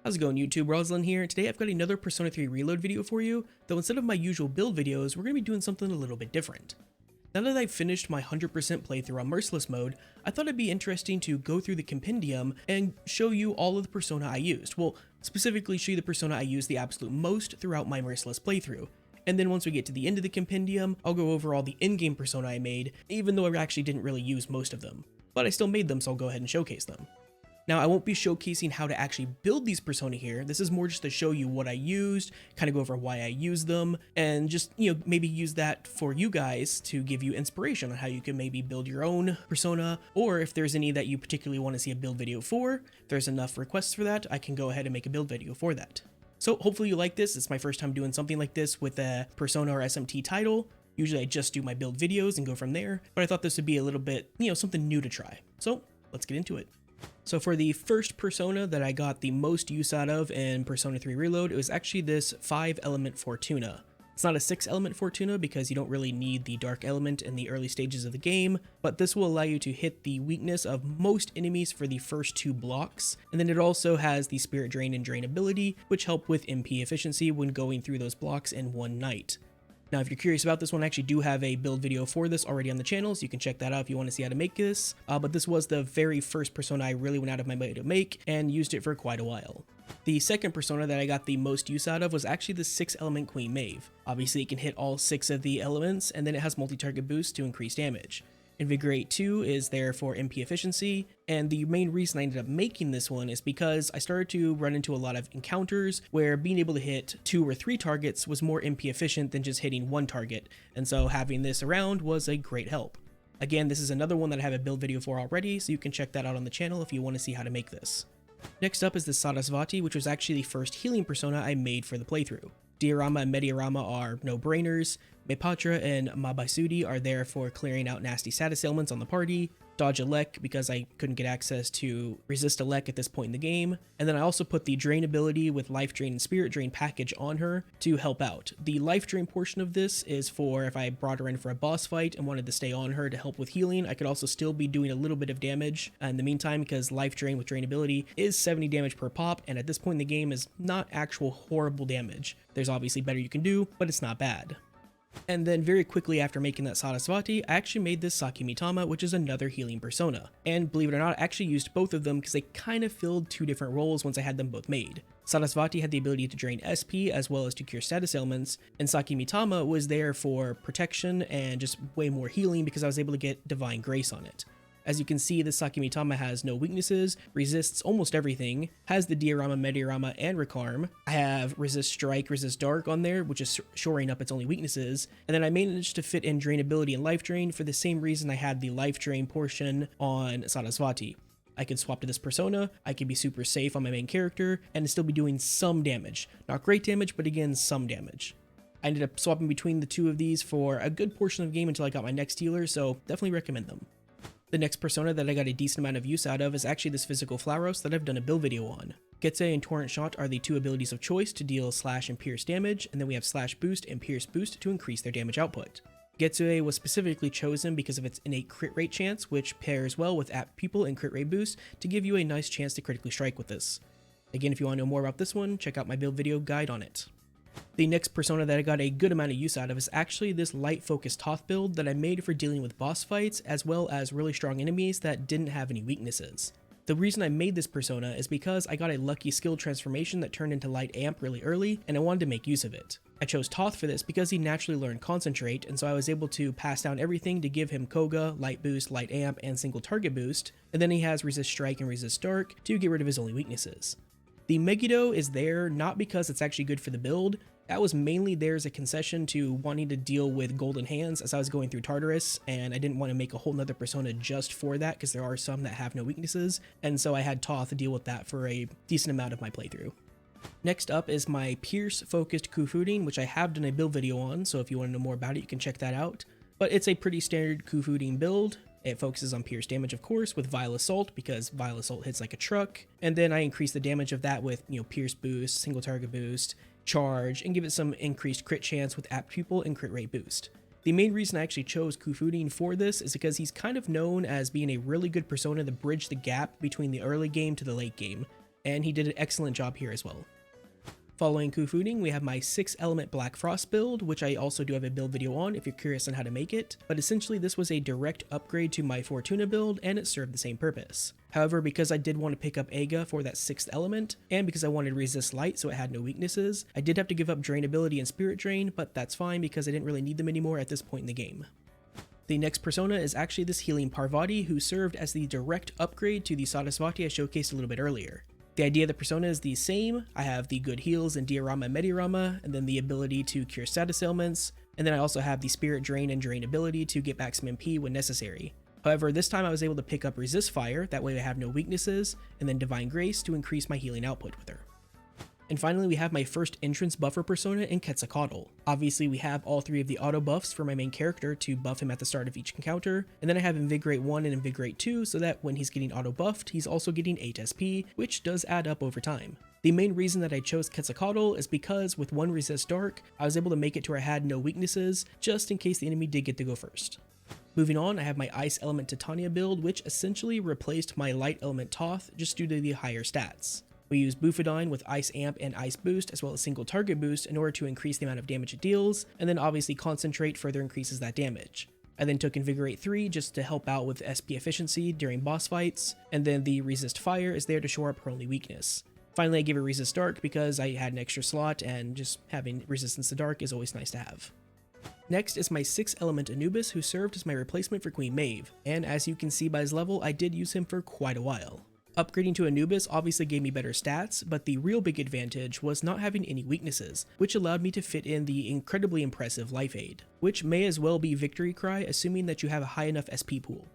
How's it going, YouTube? Roslyn here. Today I've got another Persona 3 Reload video for you, though instead of my usual build videos, we're going to be doing something a little bit different. Now that I've finished my 100% playthrough on Merciless mode, I thought it'd be interesting to go through the compendium and show you all of the Persona I used. Well, specifically show you the Persona I used the absolute most throughout my Merciless playthrough. And then once we get to the end of the compendium, I'll go over all the in-game Persona I made, even though I actually didn't really use most of them. But I still made them, so I'll go ahead and showcase them. Now, I won't be showcasing how to actually build these Persona here. This is more just to show you what I used, kind of go over why I used them, and just, maybe use that for you guys to give you inspiration on how you can maybe build your own Persona, or if there's any that you particularly want to see a build video for, if there's enough requests for that, I can go ahead and make a build video for that. So hopefully you like this. It's my first time doing something like this with a Persona or SMT title. Usually I just do my build videos and go from there, but I thought this would be a little bit, something new to try. So let's get into it. So for the first Persona that I got the most use out of in Persona 3 Reload, it was actually this 5-element Fortuna. It's not a 6-element Fortuna because you don't really need the dark element in the early stages of the game, but this will allow you to hit the weakness of most enemies for the first 2 blocks, and then it also has the Spirit Drain and Drain ability, which help with MP efficiency when going through those blocks in one night. Now, if you're curious about this one, I actually do have a build video for this already on the channel, so you can check that out if you want to see how to make this. But this was the very first Persona I really went out of my way to make, and used it for quite a while. The second Persona that I got the most use out of was actually the 6-element Queen Maeve. Obviously, it can hit all 6 of the elements, and then it has multi-target boost to increase damage. Invigorate 2 is there for MP efficiency, and the main reason I ended up making this one is because I started to run into a lot of encounters where being able to hit 2 or 3 targets was more MP efficient than just hitting 1 target, and so having this around was a great help. Again, this is another one that I have a build video for already, so you can check that out on the channel if you want to see how to make this. Next up is the Sarasvati, which was actually the first healing Persona I made for the playthrough. Diorama and Mediorama are no-brainers, Mepatra and Mabaisudi are there for clearing out nasty status ailments on the party, Dodge Elec because I couldn't get access to Resist Elec at this point in the game, and then I also put the Drain ability with Life Drain and Spirit Drain package on her to help out. The Life Drain portion of this is for if I brought her in for a boss fight and wanted to stay on her to help with healing. I could also still be doing a little bit of damage in the meantime because Life Drain with Drain ability is 70 damage per pop, and at this point in the game is not actual horrible damage. There's obviously better you can do, but it's not bad. And then very quickly after making that Sarasvati, I actually made this Sakimitama, which is another healing Persona. And believe it or not, I actually used both of them because they kind of filled 2 different roles once I had them both made. Sarasvati had the ability to drain SP as well as to cure status ailments, and Sakimitama was there for protection and just way more healing because I was able to get Divine Grace on it. As you can see, the Sakimitama has no weaknesses, resists almost everything, has the Diorama, Mediorama, and Recarm. I have Resist Strike, Resist Dark on there, which is shoring up its only weaknesses, and then I managed to fit in Drain Ability and Life Drain for the same reason I had the Life Drain portion on Sarasvati. I could swap to this Persona, I could be super safe on my main character, and still be doing some damage. Not great damage, but again, some damage. I ended up swapping between the 2 of these for a good portion of the game until I got my next healer, so definitely recommend them. The next Persona that I got a decent amount of use out of is actually this physical Flauros that I've done a build video on. Getse and Torrent Shot are the 2 abilities of choice to deal slash and pierce damage, and then we have slash boost and pierce boost to increase their damage output. Getsue was specifically chosen because of its innate crit rate chance, which pairs well with apt people and crit rate boost to give you a nice chance to critically strike with this. Again, if you want to know more about this one, check out my build video guide on it. The next Persona that I got a good amount of use out of is actually this light focused Toth build that I made for dealing with boss fights as well as really strong enemies that didn't have any weaknesses. The reason I made this Persona is because I got a lucky skill transformation that turned into Light Amp really early and I wanted to make use of it. I chose Toth for this because he naturally learned Concentrate, and so I was able to pass down everything to give him Koga, Light Boost, Light Amp, and single target boost, and then he has Resist Strike and Resist Dark to get rid of his only weaknesses. The Megiddo is there not because it's actually good for the build. That was mainly there as a concession to wanting to deal with Golden Hands as I was going through Tartarus, and I didn't want to make a whole nother Persona just for that because there are some that have no weaknesses, and so I had Toth deal with that for a decent amount of my playthrough. Next up is my Pierce focused Kufudin, which I have done a build video on, so if you want to know more about it you can check that out. But it's a pretty standard Kufudin build. It focuses on pierce damage, of course, with Vile Assault, because Vile Assault hits like a truck, and then I increase the damage of that with, pierce boost, single target boost, charge, and give it some increased crit chance with apt pupil and crit rate boost. The main reason I actually chose Kufudin for this is because he's kind of known as being a really good persona to bridge the gap between the early game to the late game, and he did an excellent job here as well. Following Kufudin, we have my 6-element Black Frost build, which I also do have a build video on if you're curious on how to make it, but essentially this was a direct upgrade to my Fortuna build and it served the same purpose. However, because I did want to pick up Aga for that 6th element, and because I wanted Resist Light so it had no weaknesses, I did have to give up Drain ability and Spirit Drain, but that's fine because I didn't really need them anymore at this point in the game. The next persona is actually this healing Parvati, who served as the direct upgrade to the Sarasvati I showcased a little bit earlier. The idea of the persona is the same. I have the good heals in Diorama and Medirama, and then the ability to cure status ailments, and then I also have the Spirit Drain and Drain ability to get back some MP when necessary. However, this time I was able to pick up Resist Fire, that way I have no weaknesses, and then Divine Grace to increase my healing output with her. And finally, we have my first entrance buffer persona in Quetzalcoatl. Obviously, we have all 3 of the auto buffs for my main character to buff him at the start of each encounter, and then I have Invigorate 1 and Invigorate 2 so that when he's getting auto buffed, he's also getting 8 SP, which does add up over time. The main reason that I chose Quetzalcoatl is because with 1 Resist Dark, I was able to make it to where I had no weaknesses, just in case the enemy did get to go first. Moving on, I have my Ice Element Titania build, which essentially replaced my Light Element Toth just due to the higher stats. We use Bufadine with Ice Amp and Ice Boost as well as single target boost in order to increase the amount of damage it deals, and then obviously Concentrate further increases that damage. I then took Invigorate 3 just to help out with SP efficiency during boss fights, and then the Resist Fire is there to shore up her only weakness. Finally, I gave it Resist Dark because I had an extra slot, and just having Resistance to Dark is always nice to have. Next is my 6-element Anubis, who served as my replacement for Queen Maeve, and as you can see by his level, I did use him for quite a while. Upgrading to Anubis obviously gave me better stats, but the real big advantage was not having any weaknesses, which allowed me to fit in the incredibly impressive Life Aid, which may as well be Victory Cry assuming that you have a high enough SP pool.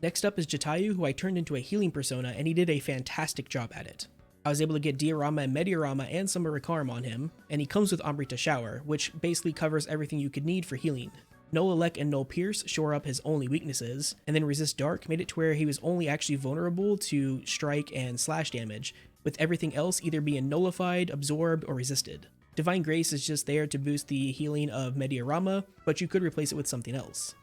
Next up is Jatayu, who I turned into a healing persona, and he did a fantastic job at it. I was able to get Diorama and Medirama and some Rikarim on him, and he comes with Amrita Shower, which basically covers everything you could need for healing. Null Elec and Null Pierce shore up his only weaknesses, and then Resist Dark made it to where he was only actually vulnerable to strike and slash damage, with everything else either being nullified, absorbed, or resisted. Divine Grace is just there to boost the healing of Medirama, but you could replace it with something else.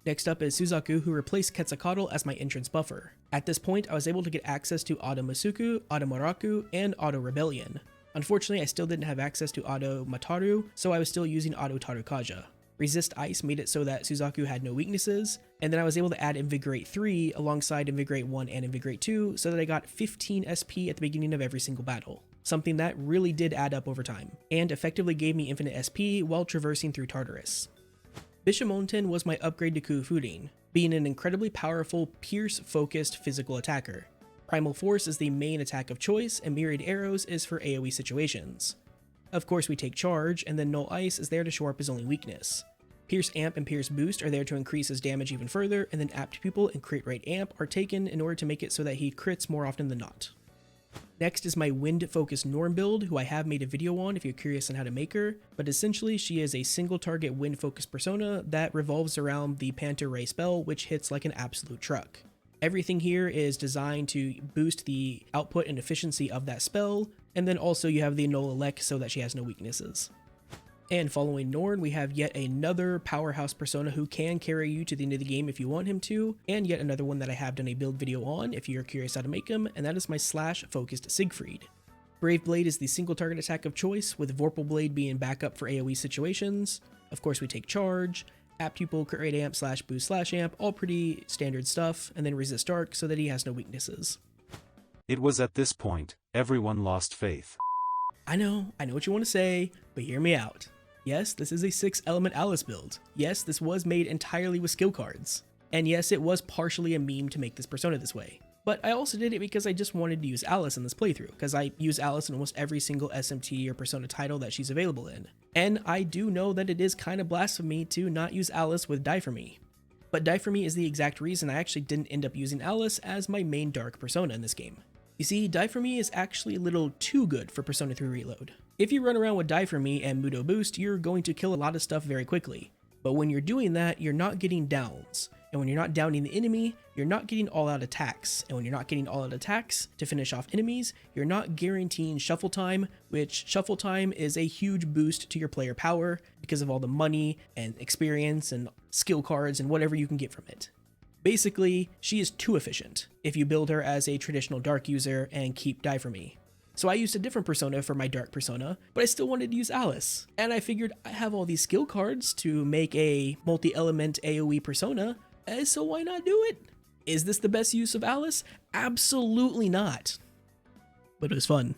Next up is Suzaku, who replaced Quetzalcoatl as my entrance buffer. At this point, I was able to get access to Auto Masuku, Auto Maraku, and Auto Rebellion. Unfortunately, I still didn't have access to Auto Mataru, so I was still using Auto Tarukaja. Resist Ice made it so that Suzaku had no weaknesses, and then I was able to add Invigorate 3 alongside Invigorate 1 and Invigorate 2 so that I got 15 SP at the beginning of every single battle, something that really did add up over time, and effectively gave me infinite SP while traversing through Tartarus. Bishamonten was my upgrade to Kufudin, being an incredibly powerful, pierce-focused physical attacker. Primal Force is the main attack of choice, and Myriad Arrows is for AoE situations. Of course we take Charge, and then Null Ice is there to shore up his only weakness. Pierce Amp and Pierce Boost are there to increase his damage even further, and then Apt Pupil and Crit Rate Amp are taken in order to make it so that he crits more often than not. Next is my wind-focused Norn build, who I have made a video on if you're curious on how to make her, but essentially she is a single-target wind-focused persona that revolves around the Panther Ray spell, which hits like an absolute truck. Everything here is designed to boost the output and efficiency of that spell, and then also you have the Null Elec so that she has no weaknesses. And following Norn, we have yet another powerhouse persona who can carry you to the end of the game if you want him to, and yet another one that I have done a build video on if you're curious how to make him, and that is my slash-focused Siegfried. Brave Blade is the single target attack of choice, with Vorpal Blade being backup for AoE situations. Of course we take Charge, Apt Pupil, Crit Rate Amp, slash Boost, slash Amp, all pretty standard stuff, and then Resist Dark so that he has no weaknesses. It was at this point, everyone lost faith. I know what you want to say, but hear me out. Yes, this is a 6-element Alice build. Yes, this was made entirely with skill cards. And yes, it was partially a meme to make this persona this way. But I also did it because I just wanted to use Alice in this playthrough, because I use Alice in almost every single SMT or persona title that she's available in. And I do know that it is kind of blasphemy to not use Alice with Die For Me. But Die For Me is the exact reason I actually didn't end up using Alice as my main dark persona in this game. You see, Die For Me is actually a little too good for Persona 3 Reload. If you run around with Die For Me and Mudo Boost, you're going to kill a lot of stuff very quickly. But when you're doing that, you're not getting downs. And when you're not downing the enemy, you're not getting all-out attacks. And when you're not getting all-out attacks to finish off enemies, you're not guaranteeing shuffle time, which shuffle time is a huge boost to your player power because of all the money and experience and skill cards and whatever you can get from it. Basically, she is too efficient if you build her as a traditional dark user and keep die for me. So I used a different persona for my dark persona, but I still wanted to use Alice. And I figured I have all these skill cards to make a multi-element AoE persona, so why not do it? Is this the best use of Alice? Absolutely not. But it was fun.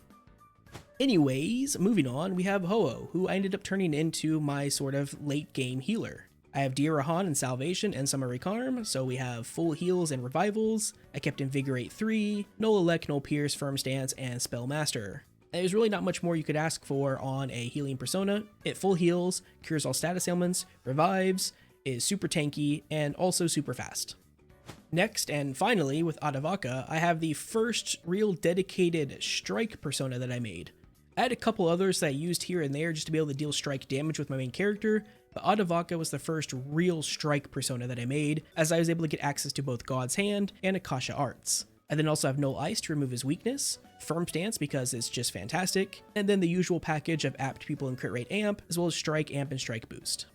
Anyways, moving on, we have Ho-Oh, who I ended up turning into my sort of late game healer. I have Dirahan and Salvation and Summary Karm, so we have full heals and revivals. I kept Invigorate 3, Null Elect, Null Pierce, Firm Stance, and Spellmaster. There's really not much more you could ask for on a healing persona. It full heals, cures all status ailments, revives, is super tanky, and also super fast. Next, and finally, with Adavaka, I have the first real dedicated strike persona that I made. I had a couple others that I used here and there just to be able to deal strike damage with my main character, but Adavaka was the first real strike persona that I made, as I was able to get access to both God's Hand and Akasha Arts. I then also have Null Ice to remove his weakness, Firm Stance because it's just fantastic, and then the usual package of Apt People and Crit Rate Amp, as well as Strike Amp and Strike Boost.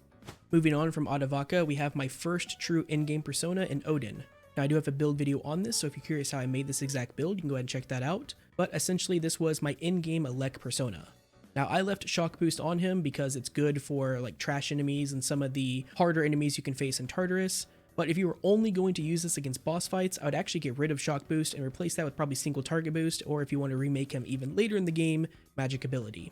Moving on from Adavaka, we have my first true in-game persona in Odin. Now I do have a build video on this, so if you're curious how I made this exact build, you can go ahead and check that out, but essentially this was my in-game Elec persona. Now I left Shock Boost on him because it's good for like trash enemies and some of the harder enemies you can face in Tartarus, but if you were only going to use this against boss fights, I would actually get rid of Shock Boost and replace that with probably single target boost, or if you want to remake him even later in the game, magic ability.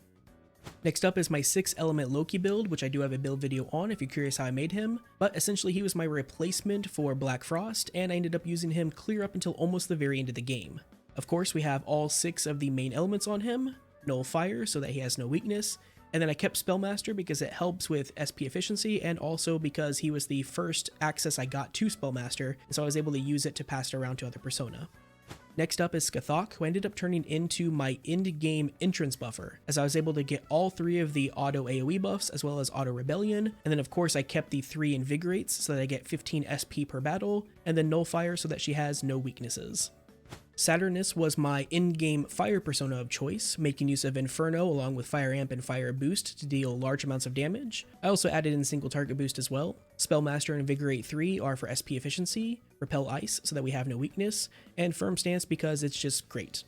Next up is my 6-element Loki build, which I do have a build video on if you're curious how I made him, but essentially he was my replacement for Black Frost, and I ended up using him clear up until almost the very end of the game. Of course, we have all 6 of the main elements on him, Null Fire so that he has no weakness, and then I kept Spellmaster because it helps with SP efficiency, and also because he was the first access I got to Spellmaster, so I was able to use it to pass it around to other persona. Next up is Skathok, who ended up turning into my end-game entrance buffer, as I was able to get all 3 of the auto AoE buffs as well as auto rebellion, and then of course I kept the 3 invigorates so that I get 15 SP per battle, and then Null Fire so that she has no weaknesses. Saturnus was my in-game fire persona of choice, making use of Inferno along with Fire Amp and Fire Boost to deal large amounts of damage. I also added in single target boost as well. Spellmaster and Invigorate 3 are for SP efficiency, Repel Ice so that we have no weakness, and Firm Stance because it's just great.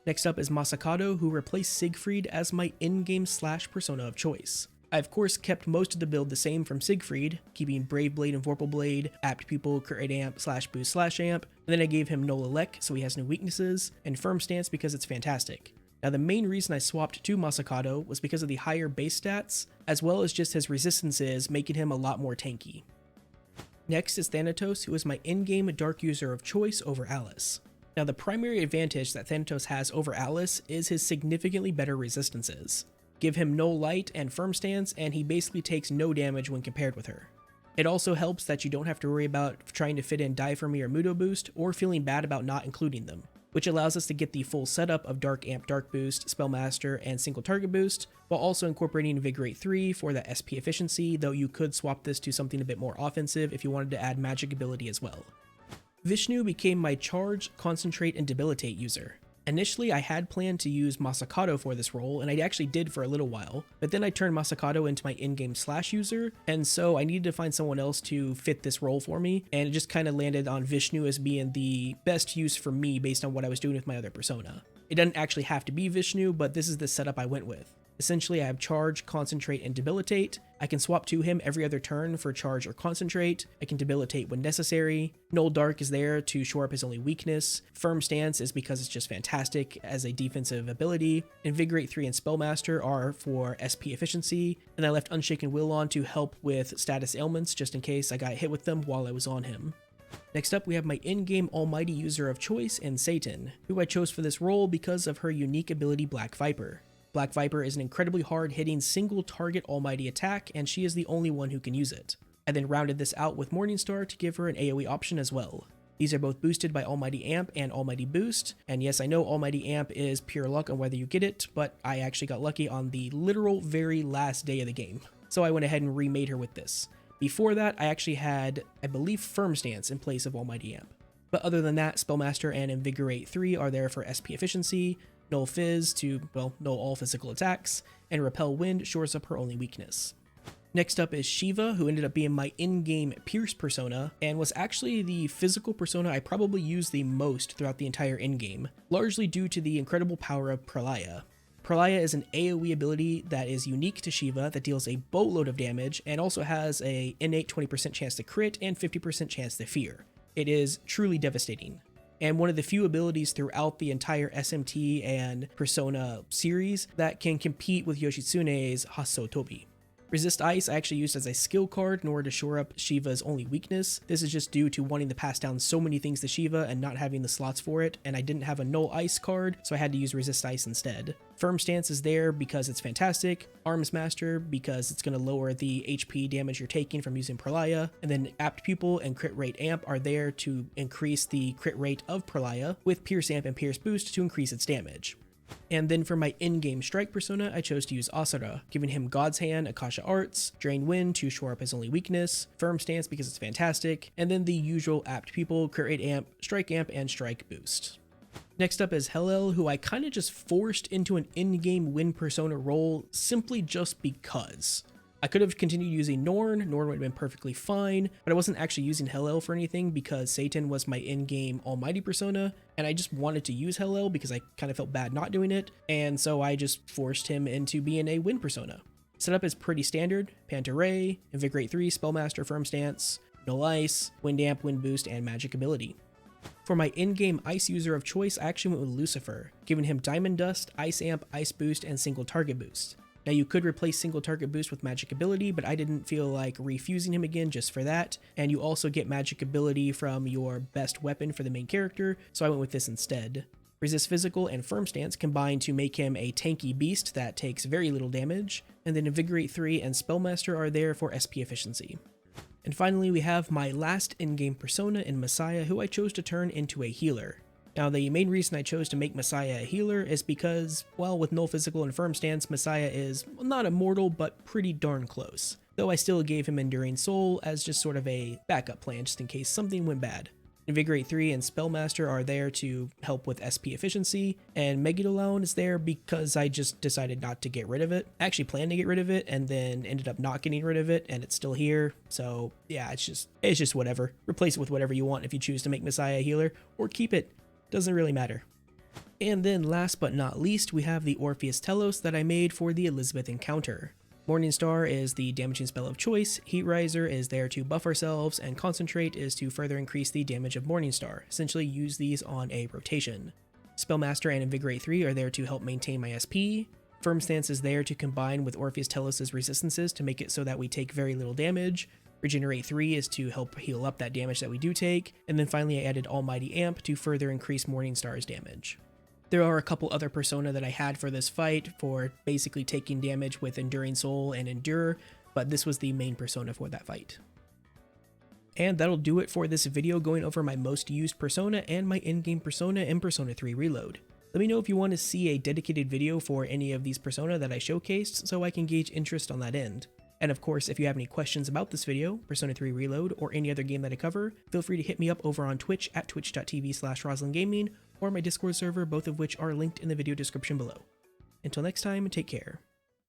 Next up is Masakado, who replaced Siegfried as my in-game slash persona of choice. I of course kept most of the build the same from Siegfried, keeping Brave Blade and Vorpal Blade, Apt People, Crit Rate Amp, Slash Boost, Slash Amp, and then I gave him Null Elec so he has no weaknesses, and Firm Stance because it's fantastic. Now the main reason I swapped to Masakado was because of the higher base stats, as well as just his resistances making him a lot more tanky. Next is Thanatos, who is my in-game dark user of choice over Alice. Now the primary advantage that Thanatos has over Alice is his significantly better resistances. Give him no light and firm stance, and he basically takes no damage when compared with her. It also helps that you don't have to worry about trying to fit in Die For Me or Mudo Boost, or feeling bad about not including them, which allows us to get the full setup of Dark Amp, Dark Boost, Spellmaster, and Single Target Boost, while also incorporating Invigorate 3 for that SP efficiency, though you could swap this to something a bit more offensive if you wanted to add magic ability as well. Vishnu became my Charge, Concentrate, and Debilitate user. Initially, I had planned to use Masakado for this role, and I actually did for a little while, but then I turned Masakado into my in-game slash user, and so I needed to find someone else to fit this role for me, and it just kind of landed on Vishnu as being the best use for me based on what I was doing with my other persona. It doesn't actually have to be Vishnu, but this is the setup I went with. Essentially, I have Charge, Concentrate, and Debilitate. I can swap to him every other turn for Charge or Concentrate. I can Debilitate when necessary. Null Dark is there to shore up his only weakness. Firm Stance is because it's just fantastic as a defensive ability. Invigorate 3 and Spellmaster are for SP efficiency. And I left Unshaken Will on to help with status ailments just in case I got hit with them while I was on him. Next up, we have my in-game almighty user of choice in Satan, who I chose for this role because of her unique ability Black Viper. Black Viper is an incredibly hard-hitting single-target almighty attack, and she is the only one who can use it. I then rounded this out with Morningstar to give her an AoE option as well. These are both boosted by Almighty Amp and Almighty Boost, and yes, I know Almighty Amp is pure luck on whether you get it, but I actually got lucky on the literal very last day of the game. So I went ahead and remade her with this. Before that, I actually had, I believe, Firm Stance in place of Almighty Amp. But other than that, Spellmaster and Invigorate 3 are there for SP efficiency, Null Fizz to, well, null all physical attacks, and Repel Wind shores up her only weakness. Next up is Shiva, who ended up being my in-game Pierce persona, and was actually the physical persona I probably used the most throughout the entire in-game, largely due to the incredible power of Pralaya. Pralaya is an AoE ability that is unique to Shiva that deals a boatload of damage and also has a innate 20% chance to crit and 50% chance to fear. It is truly devastating, and one of the few abilities throughout the entire SMT and Persona series that can compete with Yoshitsune's Hasotobi. Resist Ice I actually used as a skill card in order to shore up Shiva's only weakness. This is just due to wanting to pass down so many things to Shiva and not having the slots for it, and I didn't have a Null Ice card, so I had to use Resist Ice instead. Firm Stance is there because it's fantastic, Arms Master because it's going to lower the HP damage you're taking from using Pralaya, and then Apt Pupil and Crit Rate Amp are there to increase the crit rate of Pralaya, with Pierce Amp and Pierce Boost to increase its damage. And then for my in-game strike persona, I chose to use Asura, giving him God's Hand, Akasha Arts, Drain Wind to shore up his only weakness, Firm Stance because it's fantastic, and then the usual Apt Pupil, Crit Rate Amp, and Strike Boost. Next up is Hellel, who I kind of just forced into an in-game win persona role simply just because. I could have continued using Norn would have been perfectly fine, but I wasn't actually using Hellel for anything because Satan was my in-game Almighty persona, and I just wanted to use Hellel because I kind of felt bad not doing it, and so I just forced him into being a win persona. Setup is pretty standard: Panta Ray, Invigorate 3, Spellmaster, Firm Stance, Null Ice, Wind Amp, Wind Boost, and Magic Ability. For my in-game Ice user of choice, I actually went with Lucifer, giving him Diamond Dust, Ice Amp, Ice Boost, and Single Target Boost. Now you could replace Single Target Boost with Magic Ability, but I didn't feel like refusing him again just for that, and you also get Magic Ability from your best weapon for the main character, so I went with this instead. Resist Physical and Firm Stance combine to make him a tanky beast that takes very little damage, and then Invigorate 3 and Spellmaster are there for SP efficiency. And finally we have my last in-game persona in Messiah, who I chose to turn into a healer. Now, the main reason I chose to make Messiah a healer is because, well, with Null Physical and Firm Stance, Messiah is not immortal, but pretty darn close. Though I still gave him Enduring Soul as just sort of a backup plan, just in case something went bad. Invigorate 3 and Spellmaster are there to help with SP efficiency, and Megadolon is there because I just decided not to get rid of it. I actually planned to get rid of it, and then ended up not getting rid of it, and it's still here, so yeah, it's just whatever. Replace it with whatever you want if you choose to make Messiah a healer, or keep it. Doesn't really matter. And then last but not least, we have the Orpheus Telos that I made for the Elizabeth encounter. Morningstar is the damaging spell of choice, Heat Riser is there to buff ourselves, and Concentrate is to further increase the damage of Morningstar, essentially use these on a rotation. Spellmaster and Invigorate 3 are there to help maintain my SP, Firm Stance is there to combine with Orpheus Telos' resistances to make it so that we take very little damage, Regenerate 3 is to help heal up that damage that we do take, and then finally I added Almighty Amp to further increase Morningstar's damage. There are a couple other persona that I had for this fight for basically taking damage with Enduring Soul and Endure, but this was the main persona for that fight. And that'll do it for this video going over my most used persona and my in-game persona in Persona 3 Reload. Let me know if you want to see a dedicated video for any of these persona that I showcased so I can gauge interest on that end. And of course, if you have any questions about this video, Persona 3 Reload, or any other game that I cover, feel free to hit me up over on Twitch at twitch.tv/RoslinGaming, or my Discord server, both of which are linked in the video description below. Until next time, take care.